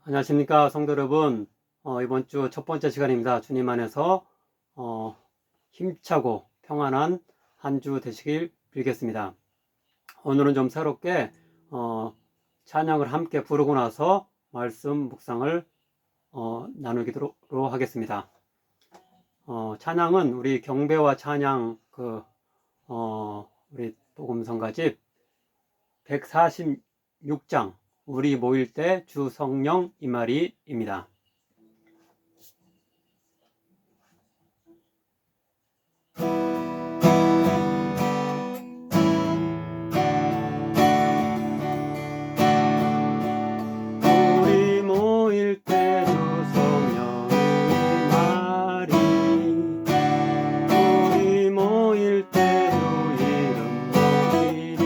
안녕하십니까 성도 여러분. 이번 주 첫 번째 시간입니다. 주님 안에서 힘차고 평안한 한 주 되시길 빌겠습니다. 오늘은 좀 새롭게 찬양을 함께 부르고 나서 말씀 묵상을 나누기로 하겠습니다. 찬양은 우리 경배와 찬양 우리 복음성가집 146장 우리 모일 때 주 성령 임하리입니다. 우리 모일 때 주 성령 임하리. 우리 모일 때 주 이름 높이리.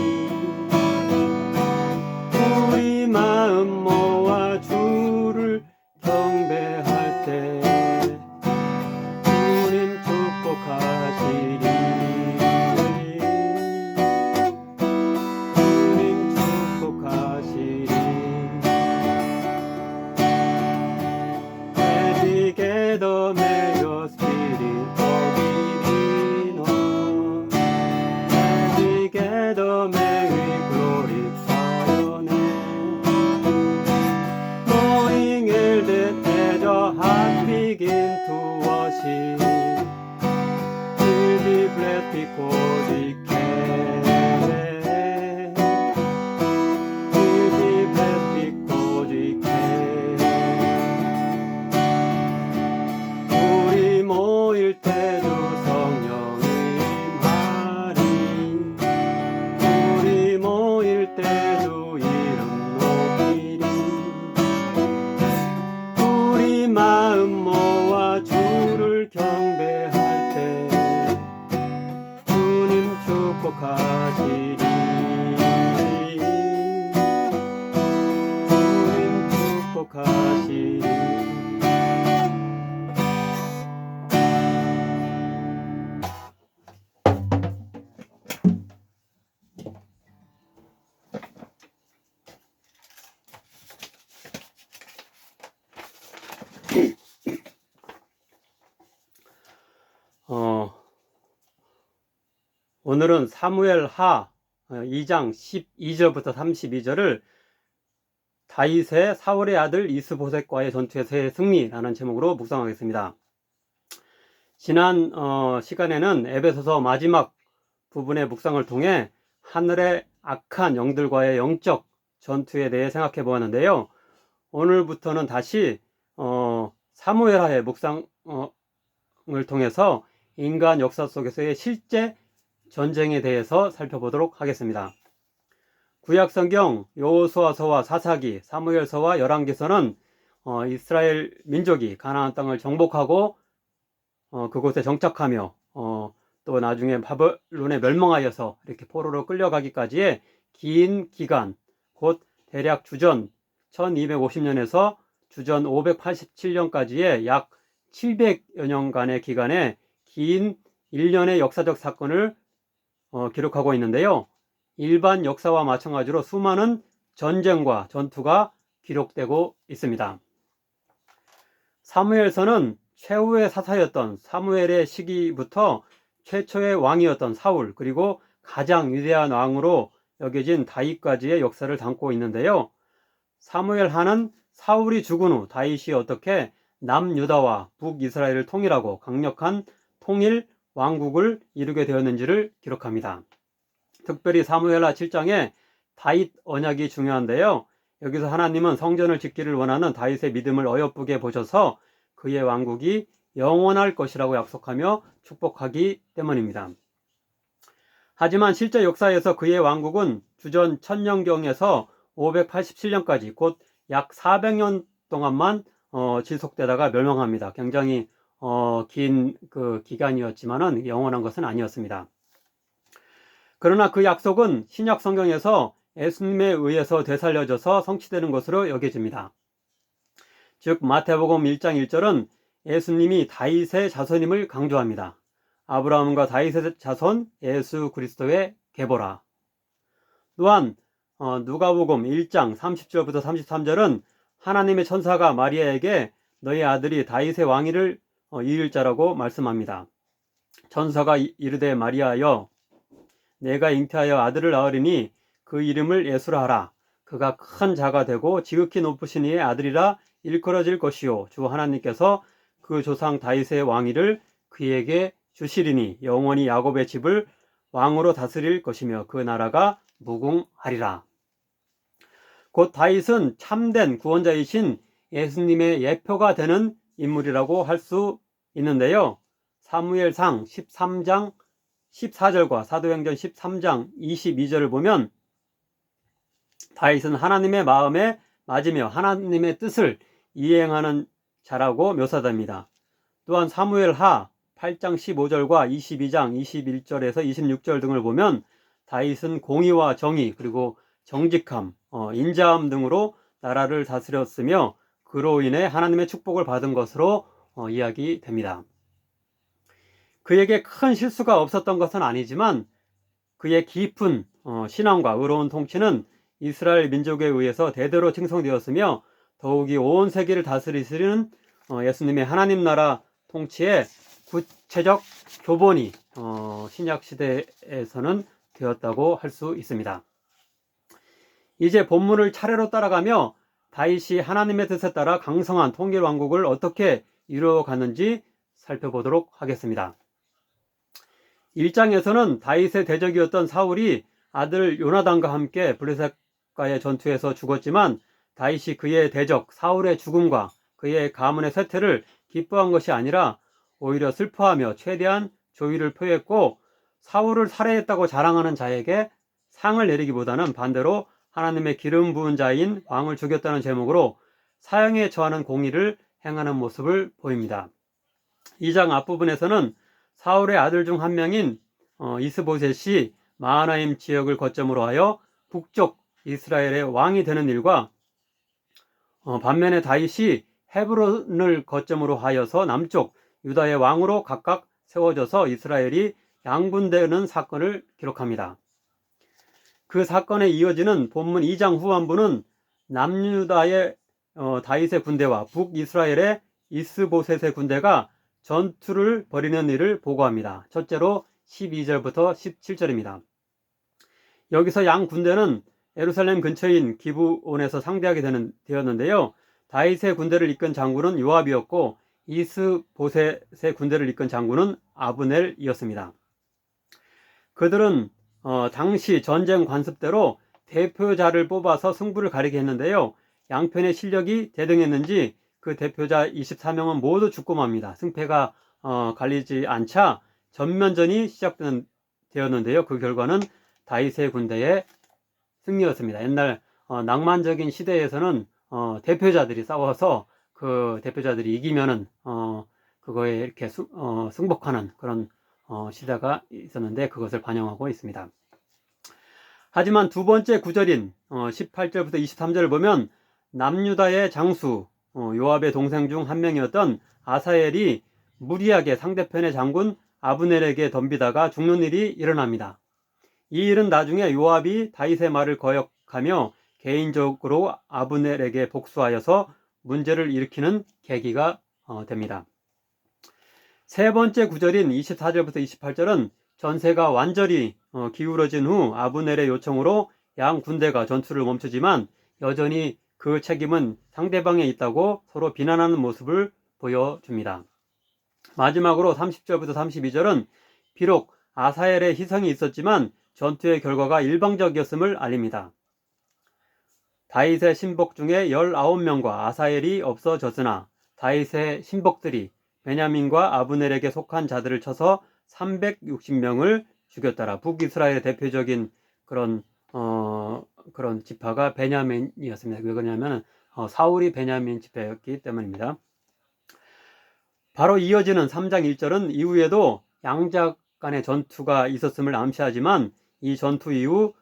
우리 마음 모아 주를 경배할 때 주님 축복하시리. 주님 축복하시리. Together may your spirit be known. Together may we glorify your name. Knowing that as your heart begin to worship, we'll be blessed because we can. We'll be blessed because we can. 우리 모일 때 주 성령 임하리. 우리 모일 때 주 이름 높이리. 우리 마음 모아 주를 경배할 때 주님 축복하시리. 주님 축복하시리. 오늘은 사무엘하 2장 12절부터 32절을 다윗의 사울의 아들 이스보셋과의 전투에서의 승리라는 제목으로 묵상하겠습니다. 지난 시간에는 에베소서 마지막 부분의 묵상을 통해 하늘의 악한 영들과의 영적 전투에 대해 생각해 보았는데요. 오늘부터는 다시 사무엘하의 묵상을 통해서 인간 역사 속에서의 실제 전쟁에 대해서 살펴보도록 하겠습니다. 구약성경 여호수아서와 사사기, 사무엘서와 열왕기서는 이스라엘 민족이 가나안 땅을 정복하고 그곳에 정착하며 또 나중에 바벨론에 멸망하여서 이렇게 포로로 끌려가기까지의 긴 기간, 곧 대략 주전 1250년에서 주전 587년까지의 약 700여 년간의 기간에 긴 일련의 역사적 사건을 기록하고 있는데요. 일반 역사와 마찬가지로 수많은 전쟁과 전투가 기록되고 있습니다. 사무엘서는 최후의 사사였던 사무엘의 시기부터 최초의 왕이었던 사울, 그리고 가장 위대한 왕으로 여겨진 다윗까지의 역사를 담고 있는데요. 사무엘하는 사울이 죽은 후 다윗이 어떻게 남유다와 북이스라엘을 통일하고 강력한 통일 왕국을 이루게 되었는지를 기록합니다. 특별히 사무엘하 7장에 다윗 언약이 중요한데요. 여기서 하나님은 성전을 짓기를 원하는 다윗의 믿음을 어여쁘게 보셔서 그의 왕국이 영원할 것이라고 약속하며 축복하기 때문입니다. 하지만 실제 역사에서 그의 왕국은 주전 1000년경에서 587년까지 곧 약 400년 동안만 지속되다가 멸망합니다. 굉장히 긴 기간이었지만은 영원한 것은 아니었습니다. 그러나 그 약속은 신약 성경에서 예수님에 의해서 되살려져서 성취되는 것으로 여겨집니다. 즉 마태복음 1장 1절은 예수님이 다윗의 자손임을 강조합니다. 아브라함과 다윗의 자손 예수 그리스도의 계보라. 또한 누가복음 1장 30절부터 33절은 하나님의 천사가 마리아에게 너희 아들이 다윗의 왕위를 이을 자라고 말씀합니다. 천사가 이르되 마리아여 내가 잉태하여 아들을 낳으리니 그 이름을 예수라 하라. 그가 큰 자가 되고 지극히 높으신 이의 아들이라 일컬어질 것이요 주 하나님께서 그 조상 다윗의 왕위를 그에게 주시리니 영원히 야곱의 집을 왕으로 다스릴 것이며 그 나라가 무궁하리라. 곧 다윗은 참된 구원자이신 예수님의 예표가 되는 인물이라고 할 수 있는데요. 사무엘상 13장 14절과 사도행전 13장 22절을 보면 다윗은 하나님의 마음에 맞으며 하나님의 뜻을 이행하는 자라고 묘사됩니다. 또한 사무엘하 8장 15절과 22장 21절에서 26절 등을 보면 다윗은 공의와 정의 그리고 정직함, 인자함 등으로 나라를 다스렸으며 그로 인해 하나님의 축복을 받은 것으로 이야기됩니다. 그에게 큰 실수가 없었던 것은 아니지만 그의 깊은 신앙과 의로운 통치는 이스라엘 민족에 의해서 대대로 칭송되었으며 더욱이 온 세계를 다스리시는 예수님의 하나님 나라 통치의 구체적 교본이 신약시대에서는 되었다고 할 수 있습니다. 이제 본문을 차례로 따라가며 다윗이 하나님의 뜻에 따라 강성한 통일 왕국을 어떻게 이루어갔는지 살펴보도록 하겠습니다. 1장에서는 다윗의 대적이었던 사울이 아들 요나단과 함께 블레셋과의 전투에서 죽었지만 다윗이 그의 대적 사울의 죽음과 그의 가문의 쇠퇴를 기뻐한 것이 아니라 오히려 슬퍼하며 최대한 조의를 표했고 사울을 살해했다고 자랑하는 자에게 상을 내리기보다는 반대로 하나님의 기름 부은 자인 왕을 죽였다는 제목으로 사형에 처하는 공의를 행하는 모습을 보입니다. 2장 앞부분에서는 사울의 아들 중 한 명인 이스보셋이 마하나임 지역을 거점으로 하여 북쪽 이스라엘의 왕이 되는 일과 반면에 다윗이 헤브론을 거점으로 하여서 남쪽 유다의 왕으로 각각 세워져서 이스라엘이 양분되는 사건을 기록합니다. 그 사건에 이어지는 본문 2장 후반부는 남유다의 다윗의 군대와 북이스라엘의 이스보셋의 군대가 전투를 벌이는 일을 보고합니다. 첫째로 12절부터 17절입니다. 여기서 양 군대는 예루살렘 근처인 기브온에서 상대하게 되었는데요. 다윗의 군대를 이끈 장군은 요압이었고 이스보셋의 군대를 이끈 장군은 아브넬이었습니다. 그들은 당시 전쟁 관습대로 대표자를 뽑아서 승부를 가리게 했는데요. 양편의 실력이 대등했는지 그 대표자 24명은 모두 죽고 맙니다. 승패가 갈리지 않자 전면전이 시작되었는데요. 그 결과는 다윗의 군대의 승리였습니다. 옛날 낭만적인 시대에서는 대표자들이 싸워서 그 대표자들이 이기면은 그거에 이렇게 승복하는 그런 시대가 있었는데 그것을 반영하고 있습니다. 하지만 두 번째 구절인 18절부터 23절을 보면 남유다의 장수 요압의 동생 중 한 명이었던 아사엘이 무리하게 상대편의 장군 아브넬에게 덤비다가 죽는 일이 일어납니다. 이 일은 나중에 요압이 다윗의 말을 거역하며 개인적으로 아브넬에게 복수하여서 문제를 일으키는 계기가 됩니다. 세 번째 구절인 24절부터 28절은 전세가 완전히 기울어진 후 아브넬의 요청으로 양 군대가 전투를 멈추지만 여전히 그 책임은 상대방에 있다고 서로 비난하는 모습을 보여줍니다. 마지막으로 30절부터 32절은 비록 아사엘의 희생이 있었지만 전투의 결과가 일방적이었음을 알립니다. 다윗의 신복 중에 19명과 아사엘이 없어졌으나 다윗의 신복들이 베냐민과 아브넬에게 속한 자들을 쳐서 360명을 죽였더라. 북이스라엘의 대표적인 그런 지파가 베냐민이었습니다. 왜 그러냐면 사울이 베냐민 지파였기 때문입니다. 바로 이어지는 3장 1절은 이후에도 양자 간의 전투가 있었음을 암시하지만 이 전투 이후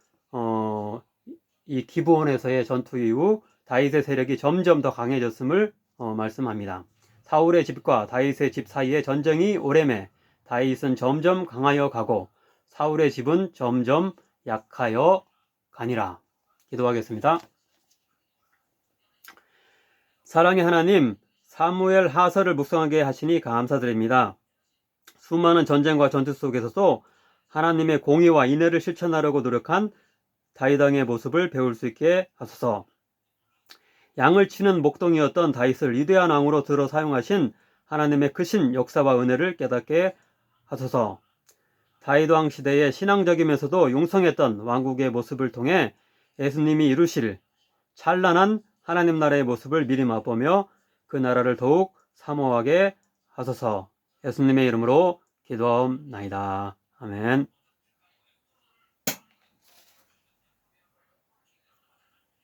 이 기브온에서의 전투 이후 다윗의 세력이 점점 더 강해졌음을 말씀합니다. 사울의 집과 다윗의 집 사이에 전쟁이 오래매 다윗은 점점 강하여 가고 사울의 집은 점점 약하여 가니라. 기도하겠습니다. 사랑의 하나님, 사무엘 하서를 묵상하게 하시니 감사드립니다. 수많은 전쟁과 전투 속에서도 하나님의 공의와 인애를 실천하려고 노력한 다윗 왕의 모습을 배울 수 있게 하소서. 양을 치는 목동이었던 다윗을 위대한 왕으로 들어 사용하신 하나님의 크신 역사와 은혜를 깨닫게 하소서. 다윗 왕 시대의 신앙적이면서도 용성했던 왕국의 모습을 통해 예수님이 이루실 찬란한 하나님 나라의 모습을 미리 맛보며 그 나라를 더욱 사모하게 하소서. 예수님의 이름으로 기도하옵나이다. 아멘.